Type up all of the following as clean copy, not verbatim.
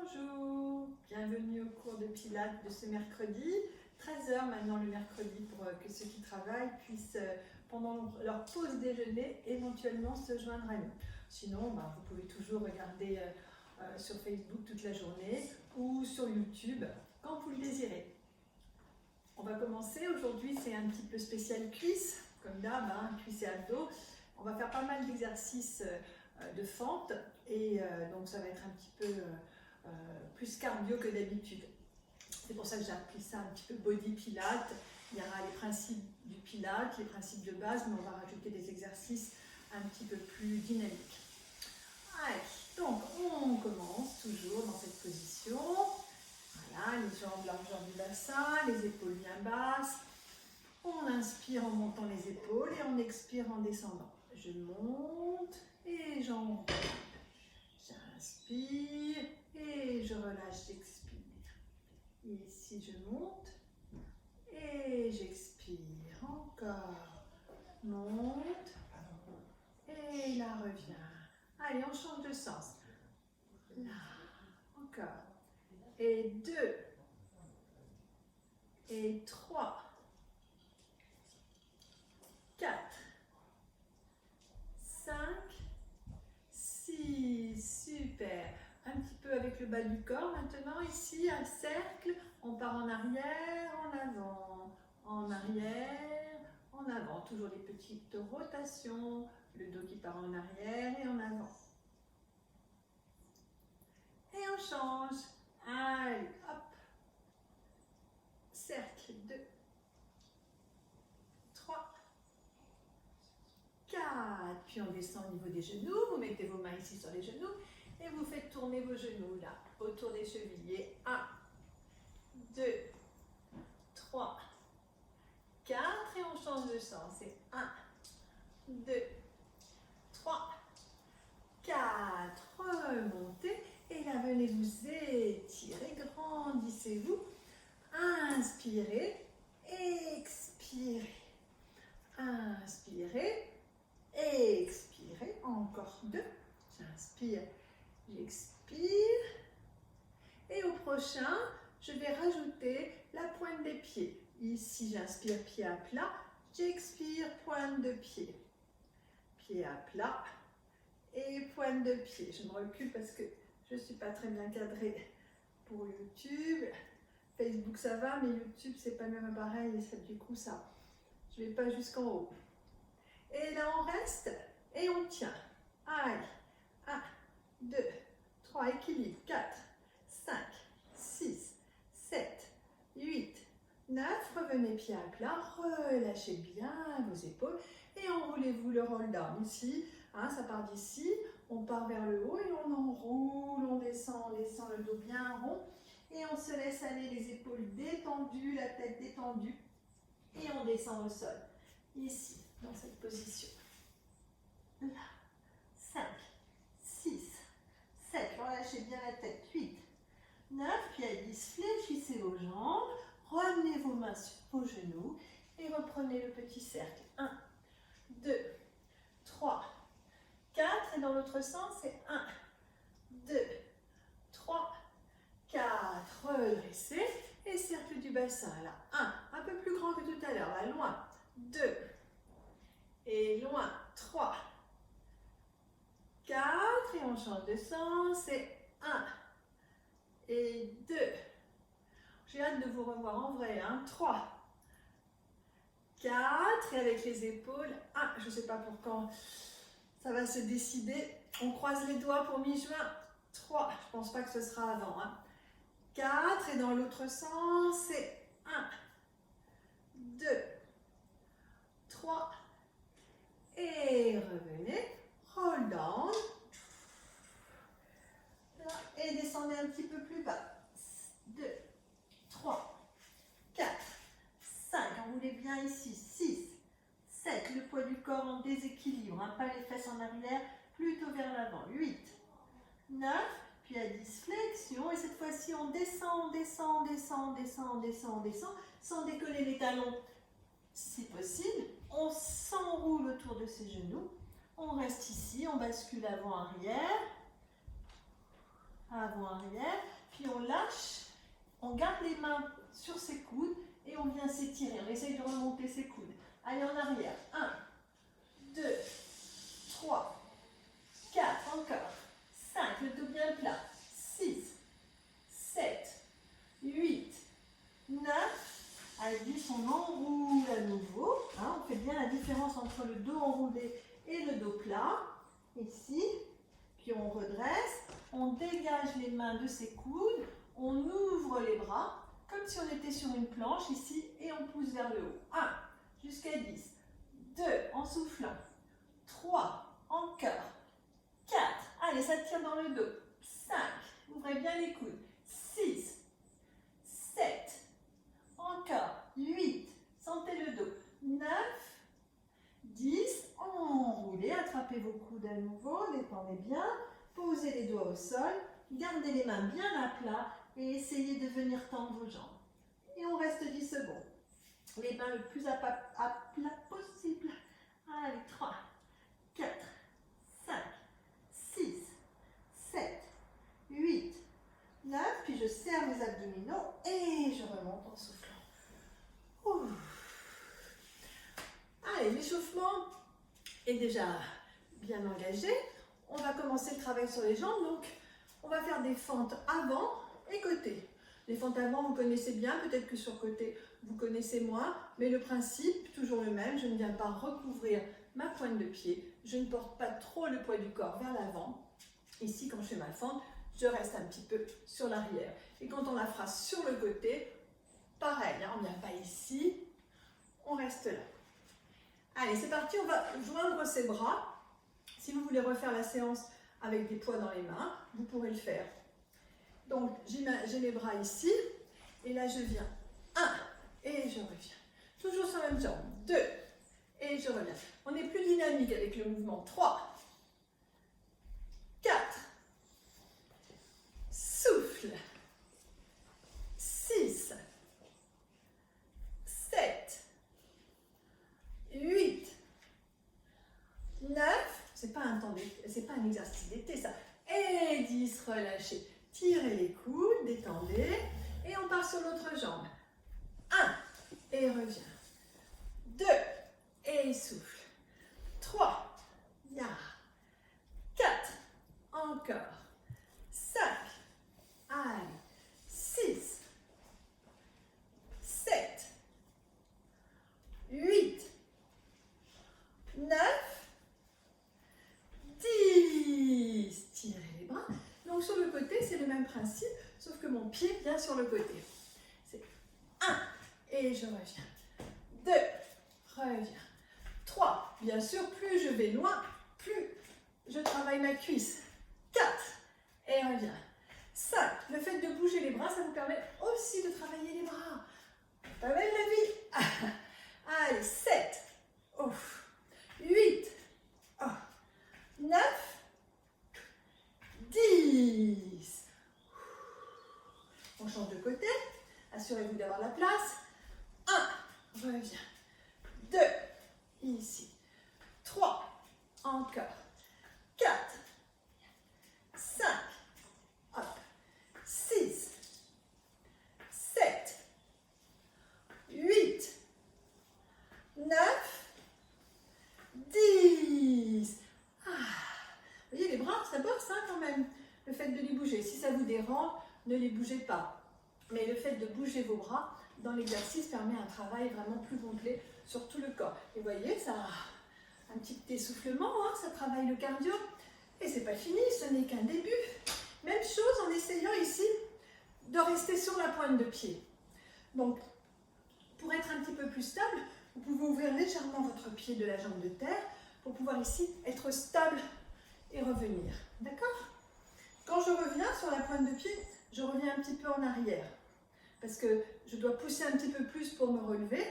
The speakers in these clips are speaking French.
Bonjour, bienvenue au cours de Pilates de ce mercredi, 13 h maintenant le mercredi pour que ceux qui travaillent puissent pendant leur pause déjeuner éventuellement se joindre à nous. Sinon, vous pouvez toujours regarder sur Facebook toute la journée ou sur YouTube quand vous le désirez. On va commencer, aujourd'hui c'est un petit peu spécial cuisse, comme d'hab, cuisse et abdos. On va faire pas mal d'exercices de fente et donc ça va être un petit peu plus cardio que d'habitude. C'est pour ça que j'ai appelé ça un petit peu body pilates. Il y aura les principes du pilates, les principes de base, mais on va rajouter des exercices un petit peu plus dynamiques. Allez, donc on commence toujours dans cette position. Voilà, les jambes largeur du bassin, les épaules bien basses. On inspire en montant les épaules et on expire en descendant. Je monte et j'enroule. J'inspire et je relâche, j'expire. Ici je monte et j'expire. Encore. Monte et là revient. Allez, on change de sens. Là, encore. Et 2. Et 3. 4. 5. 6. Super. Un petit peu avec le bas du corps. Maintenant, ici, un cercle. On part en arrière, en avant. En arrière, en avant. Toujours des petites rotations. Le dos qui part en arrière et en avant. Et on change. Allez, hop. Cercle. 2. 3. 4. Puis on descend au niveau des genoux. Vous mettez vos mains ici sur les genoux. Et vous faites tourner vos genoux là, autour des chevilles. 1, 2, 3, 4. Et on change de sens. Et 1, 2, 3, 4. Remontez. Et là, venez vous étirer. Grandissez-vous. Inspirez. Expirez. Inspirez. Expirez. Encore 2. J'inspire. J'expire et au prochain, je vais rajouter la pointe des pieds. Ici, j'inspire pied à plat, j'expire pointe de pied. Pied à plat et pointe de pied. Je me recule parce que je ne suis pas très bien cadrée pour YouTube. Facebook, ça va, mais YouTube, c'est pas même pareil et ça, du coup, ça, je ne vais pas jusqu'en haut. Et là, on reste et on tient. Allez, 1, 2, 3, équilibre, 4, 5, 6, 7, 8, 9, revenez pied à plat, relâchez bien vos épaules et enroulez-vous le roll down ici, ça part d'ici, on part vers le haut et on enroule, on descend le dos bien rond et on se laisse aller les épaules détendues, la tête détendue et on descend au sol, ici, dans cette position, là, 5, 6, 7, relâchez bien la tête, 8, 9, puis à 10, fléchissez vos jambes, ramenez vos mains sur vos genoux et reprenez le petit cercle. 1, 2, 3, 4, et dans l'autre sens, c'est 1, 2, 3, 4, redressez, et cercle du bassin, là, 1 peu plus grand que tout à l'heure, là, loin, 2, et loin, 3, 4, et on change de sens, et 1, et 2, j'ai hâte de vous revoir en vrai, 3, 4, et avec les épaules, 1, je ne sais pas pour quand ça va se décider, on croise les doigts pour mi-juin, 3, je ne pense pas que ce sera avant, 4, et dans l'autre sens, c'est 1, 2, 3, et revenez, roll down, et descendez un petit peu plus bas, 2, 3, 4, 5, enroulez bien ici, 6, 7, le poids du corps en déséquilibre, pas les fesses en arrière, plutôt vers l'avant, 8, 9, puis à 10, flexion, et cette fois-ci on descend, descend, descend, descend, descend, descend, sans décoller les talons, si possible, on s'enroule autour de ses genoux, on reste ici, on bascule avant-arrière, avant-arrière, puis on lâche, on garde les mains sur ses coudes et on vient s'étirer. On essaye de remonter ses coudes. Allez, en arrière. 1, 2, 3, 4, encore. 5, le dos bien plat. 6, 7, 8, 9. Allez, 10, on enroule à nouveau. Hein, on fait bien la différence entre le dos enroulé et le dos plat. Ici. Puis on redresse. On dégage les mains de ses coudes. On ouvre les bras comme si on était sur une planche ici et on pousse vers le haut. 1, jusqu'à 10. 2, en soufflant. 3, encore. 4, allez, ça tire dans le dos. 5, ouvrez bien les coudes. 6, 7, encore. 8, sentez le dos. 9, 10, enroulez, attrapez vos coudes à nouveau, détendez bien, posez les doigts au sol, gardez les mains bien à plat et essayez de venir tendre vos jambes. Et on reste 10 secondes. Les mains le plus à plat possible. Allez, 3, 4, 5, 6, 7, 8, 9. Puis je serre mes abdominaux et je remonte en soufflant. Ouh. Allez, l'échauffement est déjà bien engagé. On va commencer le travail sur les jambes. Donc, on va faire des fentes avant et côté. Les fentes avant, vous connaissez bien. Peut-être que sur côté, vous connaissez moins. Mais le principe, toujours le même. Je ne viens pas recouvrir ma pointe de pied. Je ne porte pas trop le poids du corps vers l'avant. Ici, quand je fais ma fente, je reste un petit peu sur l'arrière. Et quand on la fera sur le côté, pareil. Hein, on ne vient pas ici. On reste là. Allez, c'est parti, on va joindre ses bras. Si vous voulez refaire la séance avec des poids dans les mains, vous pourrez le faire. Donc, j'ai mes bras ici, et là je viens. 1, et je reviens. Toujours sur la même jambe. 2, et je reviens. On est plus dynamique avec le mouvement. 3, 4, souffle. 6, 7, 8, 9, c'est pas un exercice d'été ça, et 10, relâchez, tirez les coudes, détendez, et on part sur l'autre jambe. 1, et reviens. 2, et souffle. 3, ya. 4, encore. 5, allez. 6, 7, 8, 9, 10. Tirez les bras. Donc sur le côté, c'est le même principe, sauf que mon pied vient sur le côté. C'est 1, et je reviens. 2, reviens. 3, bien sûr, plus je vais loin, plus je travaille ma cuisse. 4, et reviens. 5, le fait de bouger les bras, ça vous permet aussi de travailler les bras. Pas belle la vie. Allez, 7, 8, 9, 10. On change de côté. Assurez-vous d'avoir la place. 1, reviens. 2, ici. 3, encore. 4, 5, hop. 6, 7, 8, 9, 10. Vous voyez, les bras, ça bosse hein, quand même, le fait de les bouger. Si ça vous dérange, ne les bougez pas. Mais le fait de bouger vos bras dans l'exercice permet un travail vraiment plus complet sur tout le corps. Et vous voyez, ça a un petit essoufflement, hein, ça travaille le cardio. Et c'est pas fini, ce n'est qu'un début. Même chose en essayant ici de rester sur la pointe de pied. Donc, pour être un petit peu plus stable, vous pouvez ouvrir légèrement votre pied de la jambe de terre pour pouvoir ici être stable et revenir. D'accord? Quand je reviens sur la pointe de pied, je reviens un petit peu en arrière parce que je dois pousser un petit peu plus pour me relever.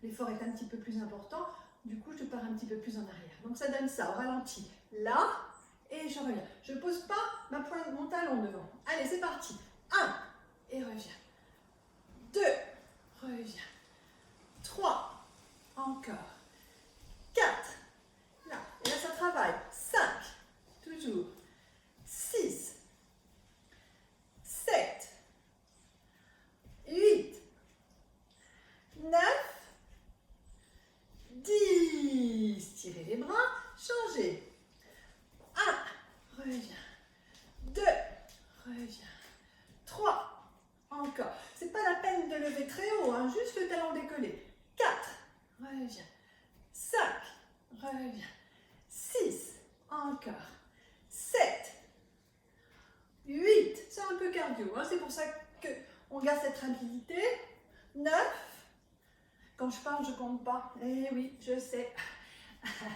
L'effort est un petit peu plus important. Du coup, je pars un petit peu plus en arrière. Donc, ça donne ça au ralenti. Là, et je reviens. Je ne pose pas mon talon devant. Allez, c'est parti. 1, et reviens. 2, reviens. 3, encore. 4, là. Et là, ça travaille. 5, toujours. 6, 7, reviens. 6, encore. 7, 8, c'est un peu cardio, hein, c'est pour ça qu'on garde cette rapidité. 9, quand je parle, je ne compte pas. Eh oui, je sais.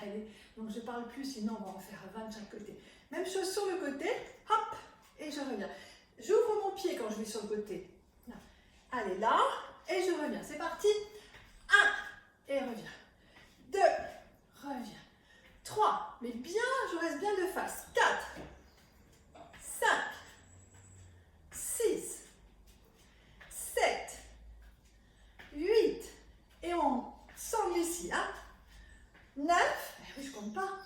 Allez, donc je ne parle plus, sinon on va en faire 20 de chaque côté. Même chose sur le côté, hop, et je reviens. J'ouvre mon pied quand je vais sur le côté. Là. Allez, là, et je reviens. C'est parti. 1, et reviens. 2, reviens. 3, mais bien, je reste bien de face. 4, 5, 6, 7, 8, et on sangle ici, hein. 9, oui, je compte pas.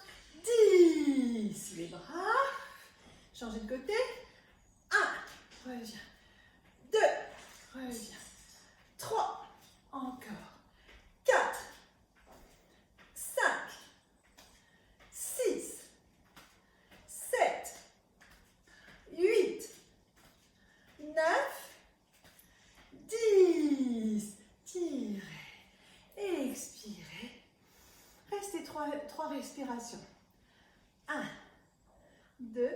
10, les bras. Changer de côté. 1, reviens. 2, reviens. 3, encore. 4, 5, 6, 7, 8, 9, 10. Tirez. Expirez. Restez 3 respirations. 1, 2,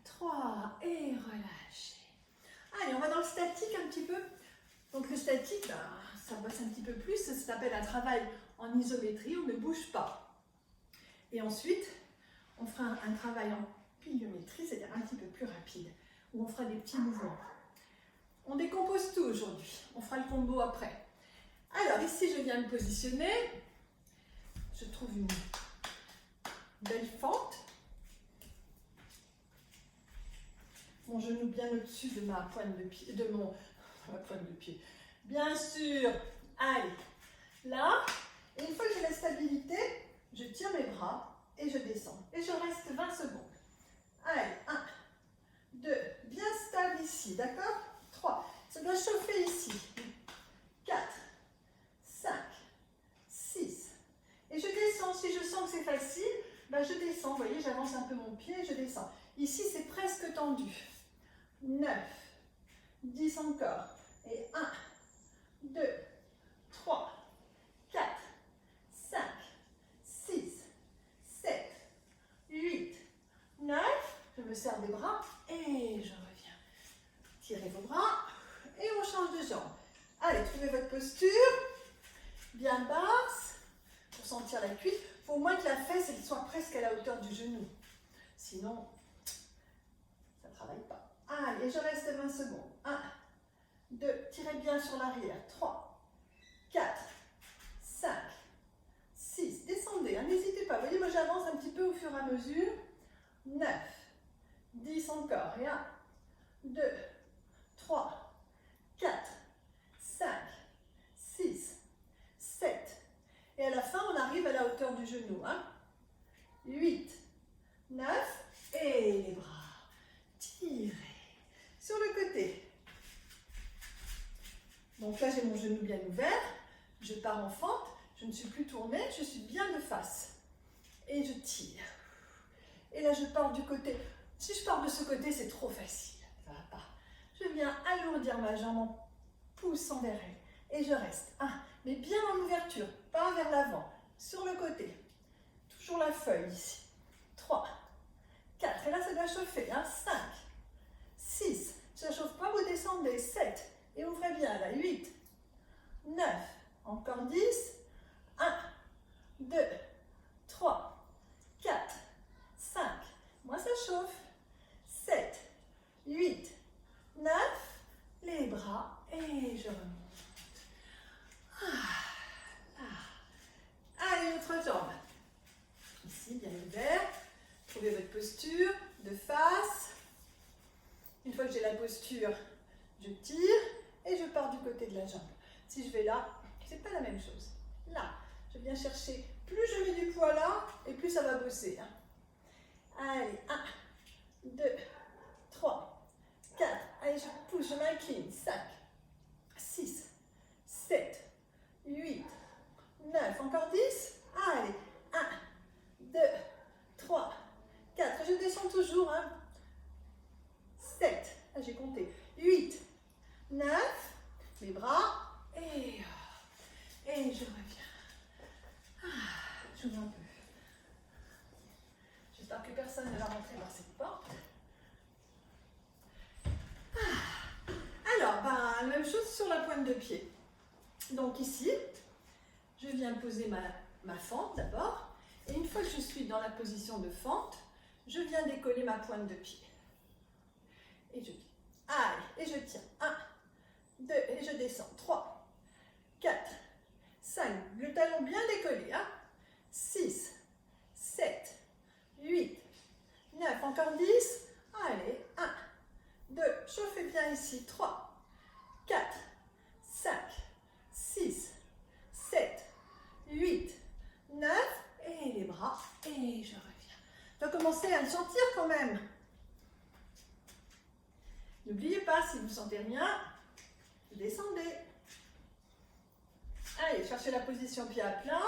3 et relâchez. Allez, on va dans le statique un petit peu. Donc le statique, ça bosse un petit peu plus. Ça s'appelle un travail en isométrie, on ne bouge pas. Et ensuite, on fera un travail en pliométrie, c'est-à-dire un petit peu plus rapide, où on fera des petits mouvements. On décompose tout aujourd'hui. On fera le combo après. Alors ici, je viens me positionner. Je trouve une belle fente. Mon genou bien au-dessus de ma pointe de pied, ma pointe de pied. Bien sûr. Allez. Là. Et une fois que j'ai la stabilité, je tire mes bras et je descends. Et je reste 20 secondes. Allez. 1, 2. Bien stable ici. D'accord? 3. Ça doit chauffer ici. 4, 5, 6. Et je descends. Si je sens que c'est facile, je descends. Vous voyez, j'avance un peu mon pied et je descends. Ici, c'est presque tendu. 9, 10 encore. Et 1, 2, 3, 4, 5, 6, 7, 8, 9. Je me serre des bras et je reviens. Tirez vos bras et on change de jambe. Allez, trouvez votre posture. Bien basse pour sentir la cuisse. Il faut au moins que la fesse elle soit presque à la hauteur du genou. Sinon, ça ne travaille pas. Allez, je reste 20 secondes. 1, 2, tirez bien sur l'arrière. 3, 4, 5, 6. Descendez, hein, n'hésitez pas. Vous voyez, moi j'avance un petit peu au fur et à mesure. 9, 10 encore. Et 1, 2, 3, 4, 5, 6, 7. Et à la fin, on arrive à la hauteur du genou. Hein. 8, 9. Et les bras. Tirez. Sur le côté. Donc là, j'ai mon genou bien ouvert. Je pars en fente. Je ne suis plus tournée. Je suis bien de face. Et je tire. Et là, je pars du côté. Si je pars de ce côté, c'est trop facile. Ça va pas. Je viens alourdir ma jambe en poussant vers elle. Et je reste. 1. Mais bien en ouverture. Pas vers l'avant. Sur le côté. Toujours la feuille ici. 3. 4. Et là, ça doit chauffer. 5. 6. Ça ne chauffe pas, vous descendez. 7. Et ouvrez bien là. 8. 9. Encore 10. 1. 2. 3. 4. 5. Moi, ça chauffe. 7. 8. 9. Les bras. Et je remonte. Allez, autre jambe. Ici, bien ouvert. Trouvez votre posture de face. Une fois que j'ai la posture, je tire et je pars du côté de la jambe. Si je vais là, c'est pas la même chose. Là, je viens chercher. Plus je mets du poids là, et plus ça va bosser. Hein. Allez, 1, 2, 3, 4. Allez, je pousse, je m'incline. 5, 6, 7, 8, 9. Encore 10. Allez, 1, 2, 3, 4. Je descends toujours. Hein. 7. Ah, j'ai compté. 8, 9. Mes bras. Et je reviens. J'ouvre un peu. personne ne va rentrer par cette porte. Alors, la même chose sur la pointe de pied. Donc ici, je viens poser ma fente d'abord. Et une fois que je suis dans la position de fente, je viens décoller ma pointe de pied. Et je dis, allez, et je tiens. 1, 2, et je descends. 3, 4, 5. Le talon bien décollé. 6, 7, 8, 9. Encore 10. Allez, 1, 2. Chauffez bien ici. 3, 4, 5, 6, 7, 8, 9. Et les bras. Et je reviens. Je dois commencer à le sentir quand même. N'oubliez pas, si vous ne sentez rien, vous descendez. Allez, cherchez la position pied à plat.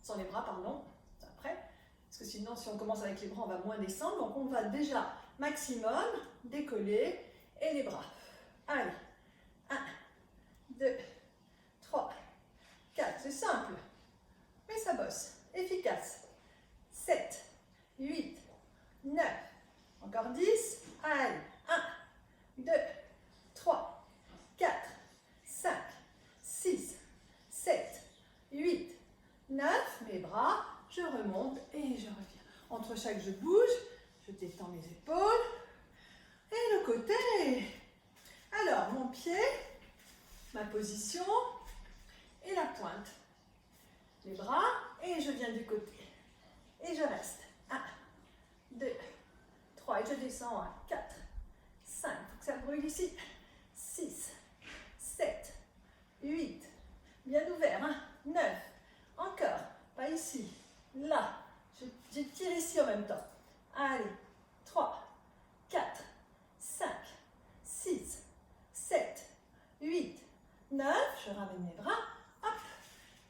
Sans les bras, pardon. Après. Parce que sinon, si on commence avec les bras, on va moins descendre. Donc, on va déjà maximum décoller et les bras. Allez. 1, 2, 3, 4. C'est simple. Mais ça bosse. Efficace. 7, 8, 9. Encore 10. Allez. 1, 2, 3, 4, 5, 6, 7, 8, 9. Mes bras. Je remonte et je reviens. Entre chaque je bouge. Je détends mes épaules. Et le côté. Alors, mon pied, ma position et la pointe. Les bras et je viens du côté. Et je reste. 1, 2, 3 et je descends. 4, 5. Il faut que ça brûle ici. 6, 7, 8. Bien ouvert. 9. Encore. Pas ici. Là. Je tire ici en même temps. Allez. 3, 4, 5, 6, 7, 8, 9. Je ramène mes bras. Hop.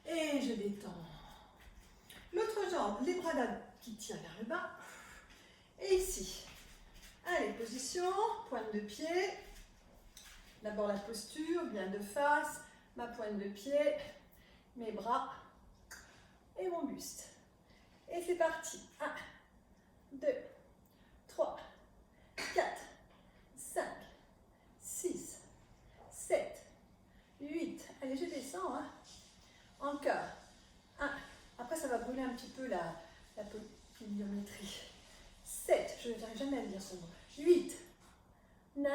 Et je détends. L'autre jambe, les bras qui tirent vers le bas. Et ici. Allez, position, pointe de pied. D'abord la posture, bien de face. Ma pointe de pied, mes bras et mon buste. Et c'est parti. 1, 2, 3, 4, 5, 6, 7, 8. Allez, je descends. Encore. 1. Après, ça va brûler un petit peu la pluviométrie. 7. Je n'arrive jamais à le dire ce mot. 8. 9.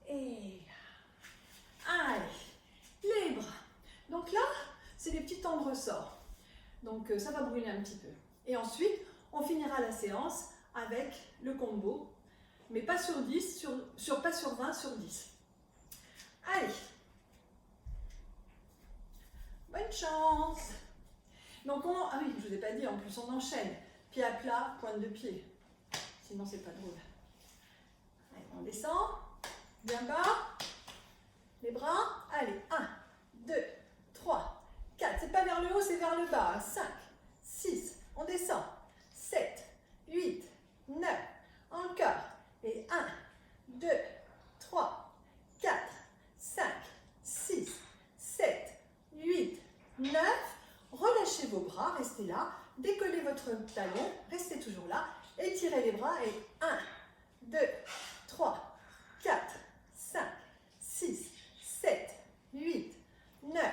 Et... Allez. Les bras. Donc là, c'est des petits temps de ressort. Donc ça va brûler un petit peu. Et ensuite, on finira la séance avec le combo. Mais pas sur 10, pas sur 20, sur 10. Allez. Bonne chance. Donc ah oui, je ne vous ai pas dit, en plus on enchaîne. Pied à plat, pointe de pied. Sinon c'est pas drôle. Allez, on descend. Bien bas. Les bras. Allez, 1, 2, 3, 4. C'est pas vers le haut, c'est vers le bas. 5, 6. On descend. 7, 8, 9. Encore. Et 1, 2, 3, 4, 5, 6, 7, 8, 9. Relâchez vos bras, restez là. Décollez votre talon, restez toujours là. Étirez les bras et 1, 2, 3, 4, 5, 6, 7, 8, 9.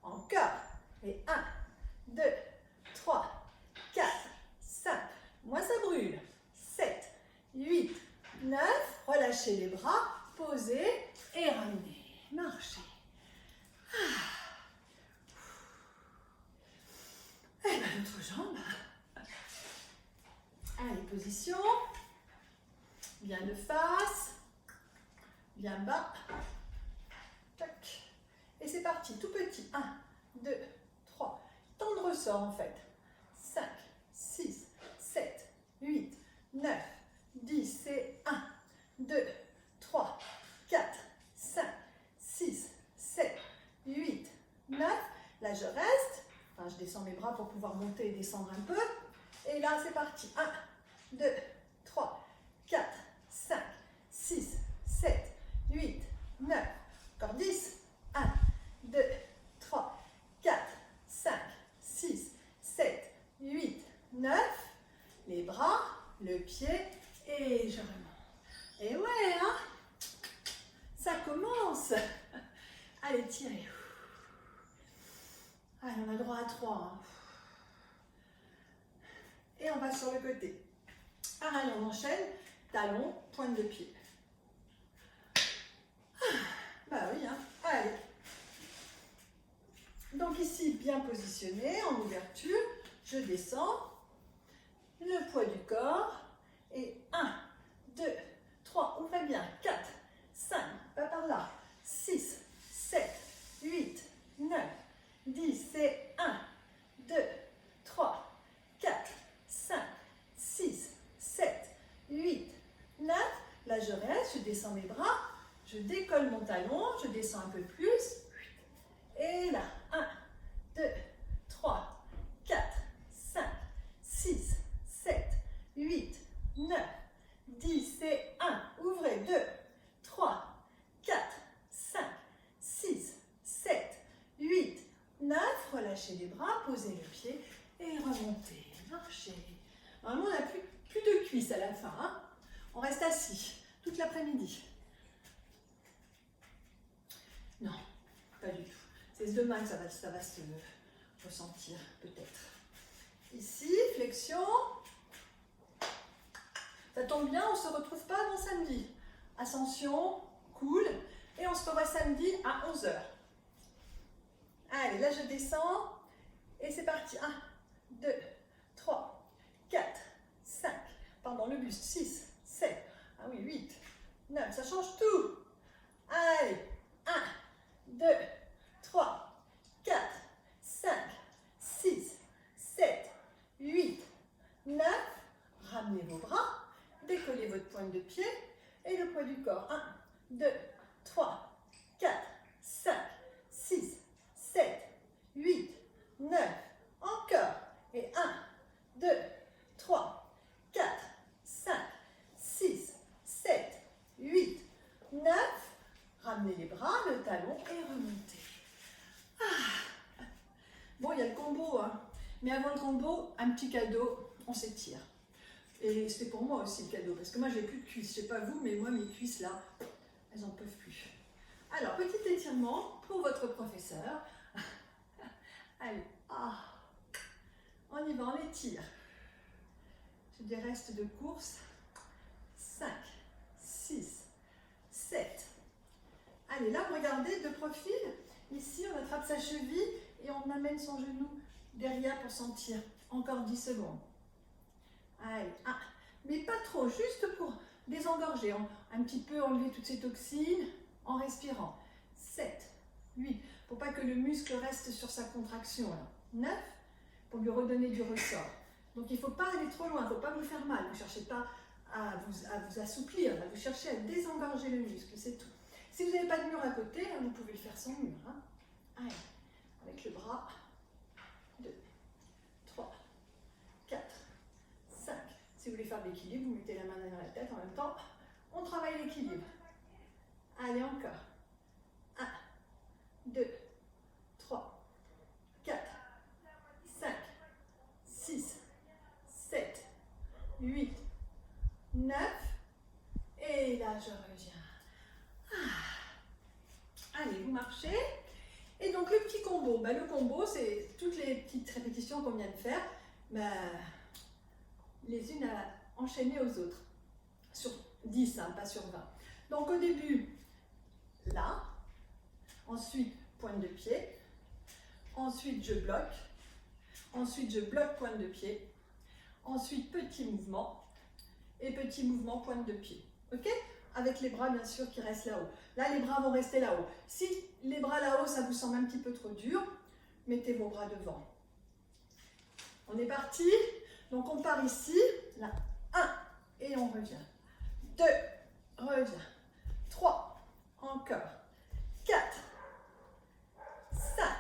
Encore. Et 1, 2, 3, 4, 5. Moi ça brûle. 7, 8, 9. Relâchez les bras, posez et ramenez. Marchez. Et bien l'autre jambe. Allez, position. Bien de face. Bien bas. Tac. Et c'est parti, tout petit. 1, 2, 3. Temps de ressort en fait. 5, 6, 7, 8, 9, 10. Et 1, 2, 3, 4, 5, 6, 7, 8, 9. Là, je reste. Enfin, je descends mes bras pour pouvoir monter et descendre un peu. Et là, c'est parti. 1, 2, 3, 4, 5, 6, 7, 8, 9. Encore 10. 1, 2, 3, 4, 5, 6, 7, 8, 9. Les le pied et je remonte. Et ouais, hein, ça commence. Allez, tirez. Allez, on a droit à 3. Hein. Et on va sur le côté. Allez, on enchaîne. Talon, pointe de pied. Bah oui, hein. Allez. Donc ici, bien positionné, en ouverture, je descends. Le poids du corps. Et 1, 2, 3, ouvrez bien. 4, 5, pas par là. 6, 7, 8, 9, 10. C'est 1, 2, 3, 4, 5, 6, 7, 8, 9. Là, je reste, je descends mes bras. Je décolle mon talon, je descends un peu plus. Et là, 1, 2, 3, 4, 5, 6, 7, 8, 9, 10 et 1. Ouvrez 2, 3, 4, 5, 6, 7, 8, 9. Relâchez les bras, posez le pied et remontez. Marchez. Normalement, on n'a plus de cuisses à la fin. Hein. On reste assis toute l'après-midi. Non, pas du tout. C'est demain que ça va se ressentir, peut-être. Ici, flexion. Ça tombe bien, on ne se retrouve pas avant samedi. Ascension, cool. Et on se revoit samedi à 11 h. Allez, là je descends. Et c'est parti. 1, 2, 3, 4, 5. Pardon, le buste. 6, 7. Ah oui, 8, 9. Ça change tout. Allez. 1, 2, 3, 4, 5, 6, 7, 8, 9. Ramenez vos bras, décollez votre pointe de pied et le poids du corps. 1, 2, 3, 4, 5, 6, 7, 8, 9. Encore. Et 1, 2, 3, 4, 5, 6, 7, 8, 9. Ramenez les bras, le talon et remontez. Ah. Bon, il y a le combo, hein. Mais avant le combo, un petit cadeau, on s'étire. Et c'est pour moi aussi le cadeau, parce que moi j'ai plus de cuisses. Je sais pas vous, mais moi mes cuisses là, elles en peuvent plus. Alors, petit étirement pour votre professeur. Allez, on y va, on étire. J'ai des restes de course. 5, 6, 7. Allez, là, regardez, de profil. Ici, on attrape sa cheville et on amène son genou derrière pour sentir. Encore 10 secondes. Allez, mais pas trop, juste pour désengorger. Un petit peu enlever toutes ces toxines en respirant. 7, 8, pour pas que le muscle reste sur sa contraction. Là. 9, pour lui redonner du ressort. Donc, il ne faut pas aller trop loin, il ne faut pas vous faire mal. Vous ne cherchez pas à vous assouplir, là. Vous cherchez à désengorger le muscle, c'est tout. Si vous n'avez pas de mur à côté, là, vous pouvez le faire sans mur. Hein. Allez, avec le bras. 2, 3, 4, 5. Si vous voulez faire de l'équilibre, vous mettez la main derrière la tête en même temps. On travaille l'équilibre. Allez, encore. 1, 2, 3, 4, 5, 6, 7, 8, 9. Et là, je reviens. Allez, vous marchez. Et donc, le petit combo. Le combo, c'est toutes les petites répétitions qu'on vient de faire, les unes enchaînées aux autres. Sur 10, hein, pas sur 20. Donc, au début, là. Ensuite, pointe de pied. Ensuite, je bloque. Ensuite, je bloque pointe de pied. Ensuite, petit mouvement. Et petit mouvement, pointe de pied. OK ? Avec les bras, bien sûr, qui restent là-haut. Là, les bras vont rester là-haut. Si les bras là-haut, ça vous semble un petit peu trop dur, mettez vos bras devant. On est parti. Donc, on part ici. Là, 1. Et on revient. 2. Revient. 3. Encore. 4. 5.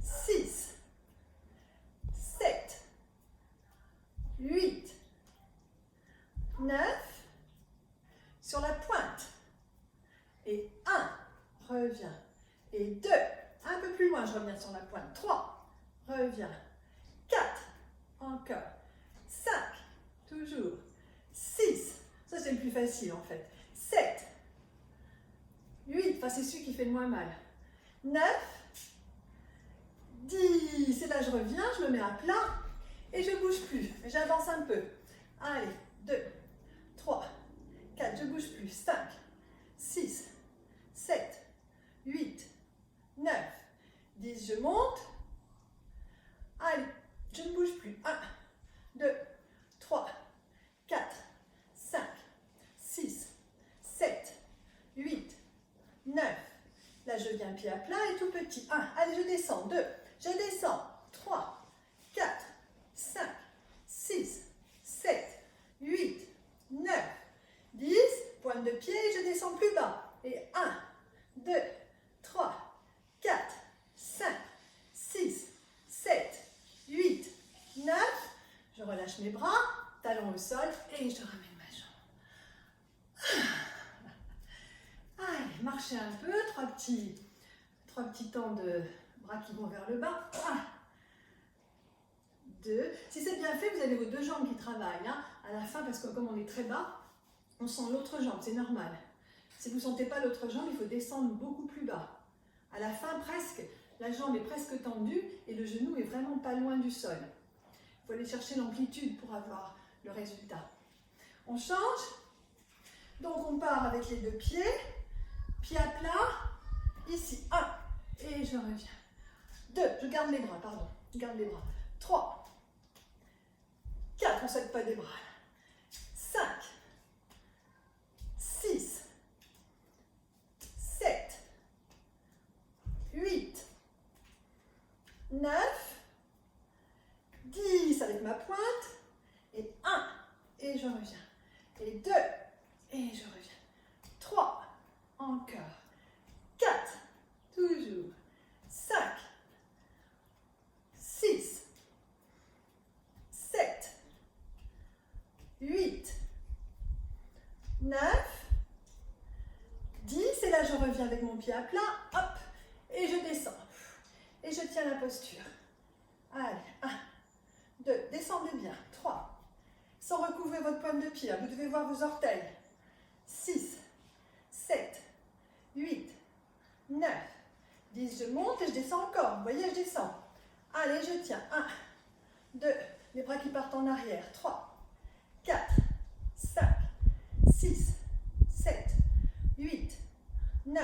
6. 7. 8. 9. Sur la pointe. Et 1, reviens. Et 2, un peu plus loin, je reviens sur la pointe. 3, reviens. 4, encore. 5, toujours. 6, ça c'est le plus facile en fait. 7, 8, enfin c'est celui qui fait le moins mal. 9, 10, et là je reviens, je me mets à plat et je ne bouge plus. J'avance un peu. Allez, 2, 3, 4, je ne bouge plus. 5, 6, 7, 8, 9, 10, je monte. Allez, je ne bouge plus. 1, 2, 3, 4, 5, 6, 7, 8, 9. Là, je viens pied à plat et tout petit. 1, allez, je descends. 2, je descends. 3, 4, 5, 6, 7, 8, 9, 10. Pointe de pied et je descends plus bas. Et 1, 2, 3, 4, 5, 6, 7, 8, 9. Je relâche mes bras, talons au sol et je ramène ma jambe. Allez, marchez un peu, trois petits temps de bras qui vont vers le bas. 1, 2. Si c'est bien fait, vous avez vos deux jambes qui travaillent. Hein, à la fin, parce que comme on est très bas, on sent l'autre jambe, c'est normal. Si vous ne sentez pas l'autre jambe, il faut descendre beaucoup plus bas. À la fin, presque, la jambe est presque tendue et le genou est vraiment pas loin du sol. Il faut aller chercher l'amplitude pour avoir le résultat. On change. Donc on part avec les deux pieds. Pied à plat. Ici, 1. Et je reviens. 2. Je garde les bras, pardon. Je garde les bras. 3. 4. On ne saute pas des bras. 5. 6. 7. 8. 9. 10 avec ma pointe. Et 1. Et je reviens. Et 2. Et je reviens. 3. Encore. 4. Toujours. 5. 6. 7. 8. 9. 10. Et là, je reviens avec mon pied à plat. Hop. Et je descends. Et je tiens la posture. Allez. 1. 2. Descendez bien. 3. Sans recouvrir votre pointe de pied. Vous devez voir vos orteils. 6. 7. 8. 9. 10. Je monte et je descends encore. Vous voyez, je descends. Allez, je tiens. 1. 2. Les bras qui partent en arrière. 3. 4. 5. 6. 7. 8. 9.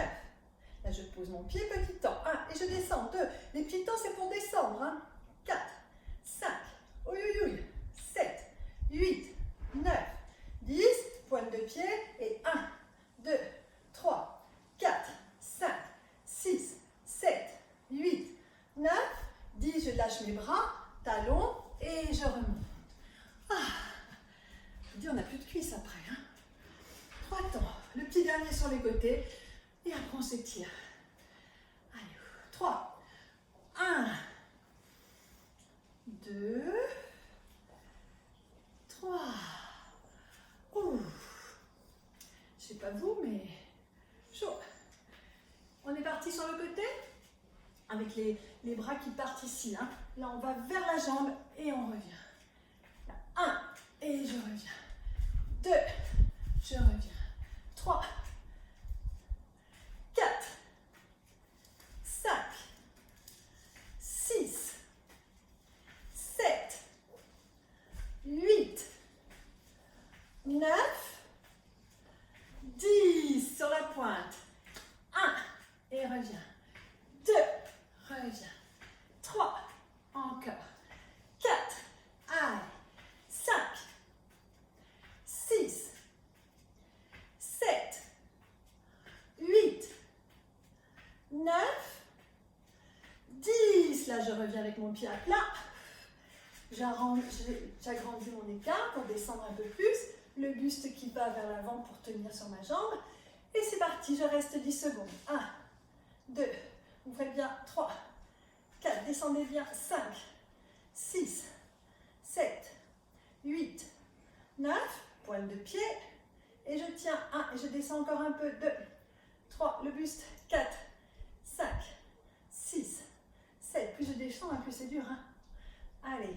Là, je pose mon pied, petit temps. 1. Et je descends. 2. Les petits temps, c'est pour descendre. 1. 4. 5. Oui, oui, oui. 7. 8. 9. 10. Pointe de pied. Et 1. 2. 3. 4. 5. 6. 7. 8. 9. 10. Je lâche mes bras. Talons. Et je remonte. Je vous dis, on n'a plus de cuisses après. 3 temps. Le petit dernier sur les côtés. Et après, on s'étire. Allez. 3. 1. 2. 3. Ouh. Je sais pas vous, mais chaud. On est parti sur le côté avec les bras qui partent ici. Hein. Là, on va vers la jambe et on revient. Là, 1 et je reviens. 2, je reviens. 3, 4, 5, 6, 7, 8, 9, 10 sur la pointe. 1 et reviens. 2, reviens. 3, encore. 4, allez. 5, 6, 7, 8, 9, 10. Là, je reviens avec mon pied à plat. J'agrandis mon écart pour descendre un peu plus. Le buste qui va vers l'avant pour tenir sur ma jambe. Et c'est parti, je reste 10 secondes. 1, 2, ouvrez bien. 3, 4, descendez bien. 5, 6, 7, 8, 9, pointe de pied. Et je tiens. 1, et je descends encore un peu. 2, 3, le buste. 4, 5, 6, 7. Plus je descends, plus c'est dur. Allez.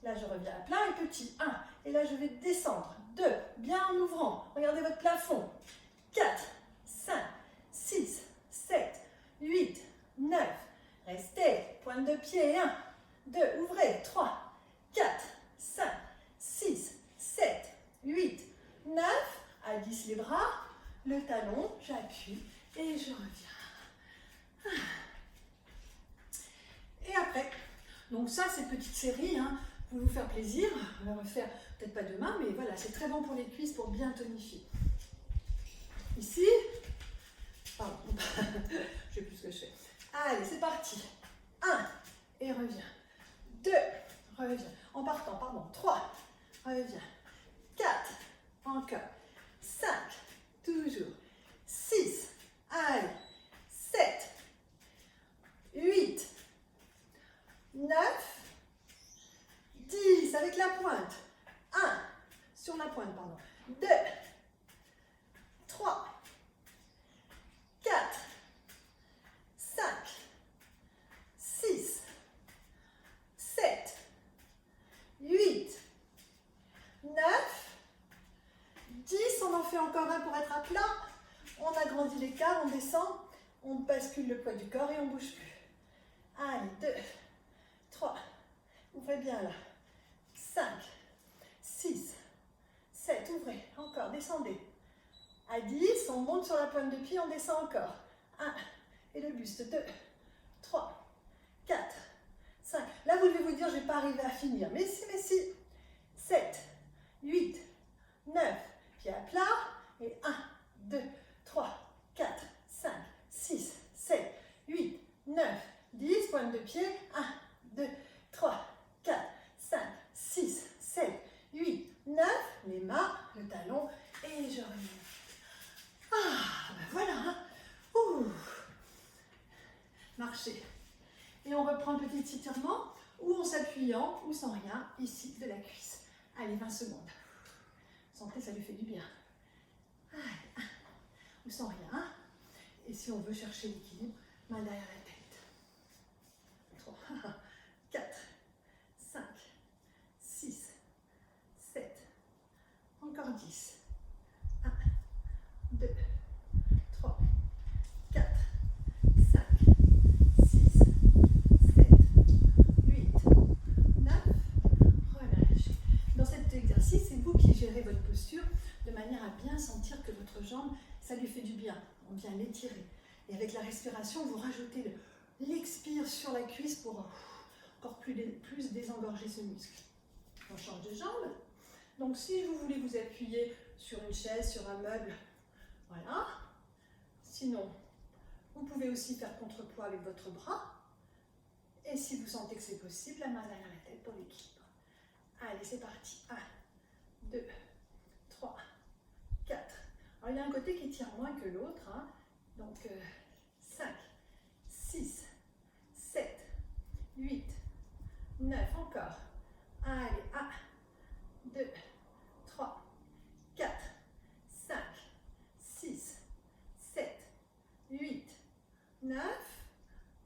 Là, je reviens à plat et petit. 1. Et là, je vais descendre. 2. Bien en ouvrant. Regardez votre plafond. 4, 5, 6, 7, 8, 9. Restez. Pointe de pied. 1, 2. Ouvrez. 3, 4, 5, 6, 7, 8, 9. À 10 les bras. Le talon. J'appuie et je reviens. Et après, donc ça, c'est petite série, hein, pour vous faire plaisir. On va refaire, peut-être pas demain, mais voilà, c'est très bon pour les cuisses, pour bien tonifier. Ici, pardon, je sais plus ce que je fais. Allez, c'est parti. 1, et reviens. 2, reviens. En partant, pardon. 3, reviens. 4, encore. 5, toujours. 6, allez. 7, 8, 9, 10, avec la pointe. 1, sur la pointe, pardon. 2, 3, 4, 5, 6, 7, 8, 9, 10. On en fait encore un pour être à plat. On agrandit l'écart, on descend, on bascule le poids du corps et on ne bouge plus. Allez, 2, 3, ouvrez bien là. 5, 6, 7, ouvrez, encore, descendez. À 10, on monte sur la pointe de pied, on descend encore. 1, et le buste, 2, 3, 4, 5. Là, vous devez vous dire, je ne vais pas arriver à finir. Mais si, mais si. 7, 8, 9, pied à plat. Et 1, 2, 3, 4, 5, 6, 7, 8, 9, 10. Pointe de pied. 1, 2, 3, 4, 5, 6, 7, 8, 9. Les mains, le talon. Et je reviens. Ah, ben voilà. Hein. Ouh. Marchez. Et on reprend le petit étirement ou en s'appuyant ou sans rien, ici, de la cuisse. Allez, 20 secondes. Sentez, ça lui fait du bien. Allez, ou sans rien. Et si on veut chercher l'équilibre, main derrière la tête. 3, 4, 5, 6, 7, encore 10. 1, 2, 3, 4, 5, 6, 7, 8, 9. Relâchez. Dans cet exercice, c'est vous qui gérez votre posture de manière à bien sentir que votre jambe, ça lui fait du bien. On vient l'étirer. Et avec la respiration, vous rajoutez l'expire sur la cuisse pour encore plus désengorger ce muscle. On change de jambe. Donc si vous voulez vous appuyer sur une chaise, sur un meuble, voilà. Sinon, vous pouvez aussi faire contrepoids avec votre bras. Et si vous sentez que c'est possible, la main derrière la tête pour l'équilibre. Allez, c'est parti. 1, 2, 3, 4. Alors, il y a un côté qui tire moins que l'autre. Hein. Donc, 5, 6, 7, 8, 9. Encore. Allez, 1, 2, 3, 4, 5, 6, 7, 8, 9.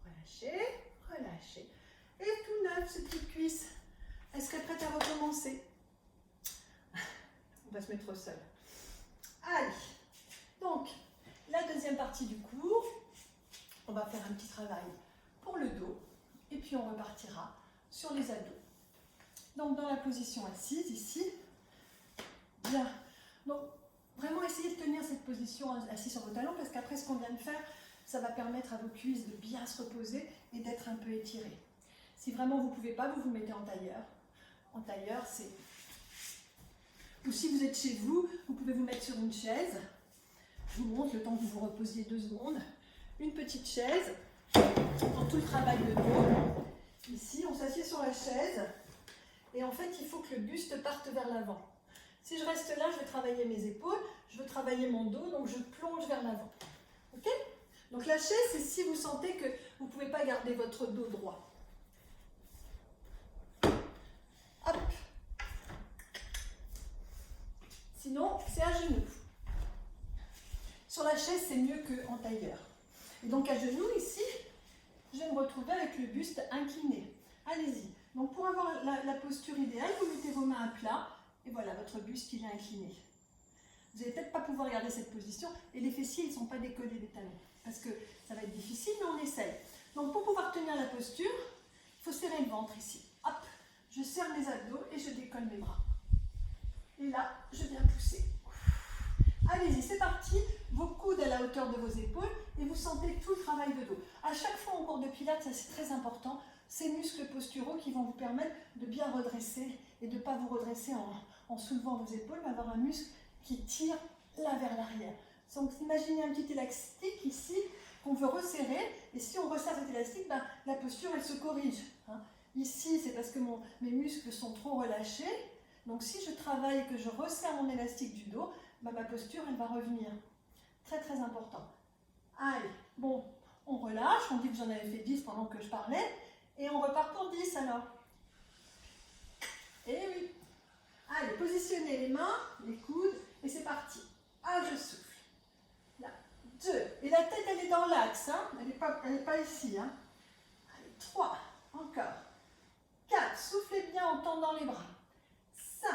Relâchez, relâchez. Et tout neuf, ces petites cuisses. Elle serait prête à recommencer. On va se mettre au sol. Allez, donc, la deuxième partie du cours, on va faire un petit travail pour le dos et puis on repartira sur les abdos. Donc, dans la position assise, ici, bien. Donc, vraiment essayez de tenir cette position assise sur vos talons parce qu'après ce qu'on vient de faire, ça va permettre à vos cuisses de bien se reposer et d'être un peu étirées. Si vraiment vous ne pouvez pas, vous vous mettez en tailleur. En tailleur, c'est... Ou si vous êtes chez vous, vous pouvez vous mettre sur une chaise. Je vous montre le temps que vous vous reposiez 2 secondes. Une petite chaise pour tout le travail de dos. Ici, on s'assied sur la chaise. Et en fait, il faut que le buste parte vers l'avant. Si je reste là, je vais travailler mes épaules, je veux travailler mon dos, donc je plonge vers l'avant. Ok ? Donc la chaise, c'est si vous sentez que vous ne pouvez pas garder votre dos droit. Hop. Sinon, c'est à genoux. Sur la chaise, c'est mieux qu'en tailleur. Et donc à genoux, ici, je vais me retrouver avec le buste incliné. Allez-y. Donc pour avoir la posture idéale, vous mettez vos mains à plat et voilà, votre buste il est incliné. Vous n'allez peut-être pas pouvoir garder cette position et les fessiers ils ne sont pas décollés des talons parce que ça va être difficile, mais on essaye. Donc pour pouvoir tenir la posture, il faut serrer le ventre ici. Hop, je serre mes abdos et je décolle mes bras. Et là, je viens pousser. Allez-y, c'est parti. Vos coudes à la hauteur de vos épaules et vous sentez tout le travail de dos. À chaque fois en cours de pilates, ça c'est très important, ces muscles posturaux qui vont vous permettre de bien redresser et de ne pas vous redresser en soulevant vos épaules, mais avoir un muscle qui tire là vers l'arrière. Donc imaginez un petit élastique ici qu'on veut resserrer et si on resserre cet élastique, ben, la posture elle se corrige. Hein. Ici, c'est parce que mes muscles sont trop relâchés. Donc si je travaille et que je resserre mon élastique du dos, ben, ma posture elle va revenir. Très très important. Allez, bon, on relâche, on dit que j'en avais fait 10 pendant que je parlais, et on repart pour 10 alors. Et oui. Allez, positionnez les mains, les coudes, et c'est parti. 1, je souffle. Là, 2, et la tête elle est dans l'axe, hein. Elle n'est pas ici. Hein. Allez, 3, encore. 4, soufflez bien en tendant les bras. 5,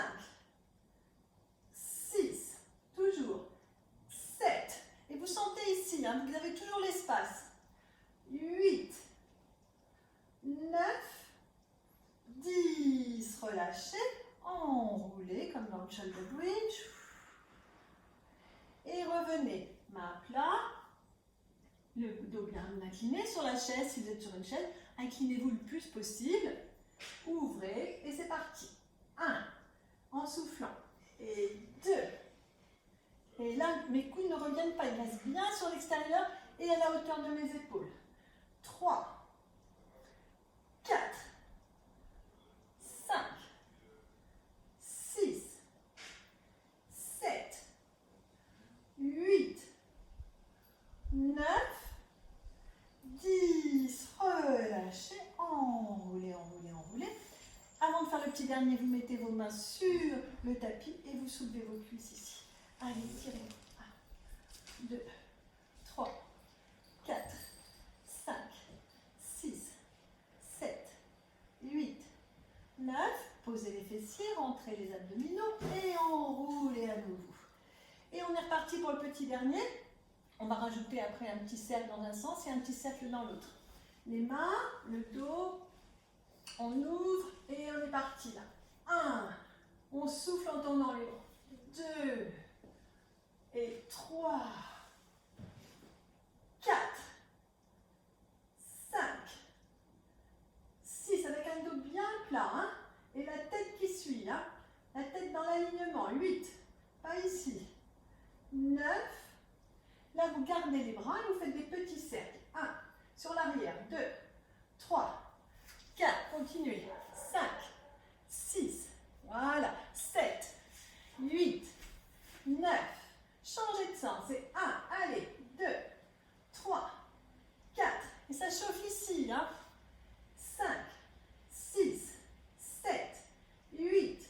6, toujours. 7, et vous sentez ici, hein, vous avez toujours l'espace. 8, 9, 10, relâchez, enroulez comme dans le shoulder bridge. Et revenez, main à plat, le dos bien incliné sur la chaise, si vous êtes sur une chaise, inclinez-vous le plus possible, ouvrez et c'est parti. 1, en soufflant, et 2, et là mes coudes ne reviennent pas, ils restent bien sur l'extérieur et à la hauteur de mes épaules. 3, 4, 5, 6, 7, 8, 9, 10, relâchez, enroulez, enroulez, enroulez. Avant de faire le petit dernier, vous mettez vos mains sur le tapis et vous soulevez vos cuisses ici. Allez, tirez. 1, 2, 3, 4, 5, 6, 7, 8, 9. Posez les fessiers, rentrez les abdominaux et enroulez à nouveau. Et on est reparti pour le petit dernier. On va rajouter après un petit cercle dans un sens et un petit cercle dans l'autre. Les mains, le dos, on ouvre et on est parti là. 1, on souffle en tendant les bras. 2 et 3, 4, 5, 6, avec un dos bien plat, hein, et la tête qui suit, hein, la tête dans l'alignement. 8, pas ici. 9, là vous gardez les bras et vous faites des petits cercles. 1, sur l'arrière. 2, 3, 4, continuez. 5, 6, voilà. 7, 8, 9, changez de sens. Et 1, allez. 2, 3, 4, et ça chauffe ici. Hein. 5, 6, 7, 8,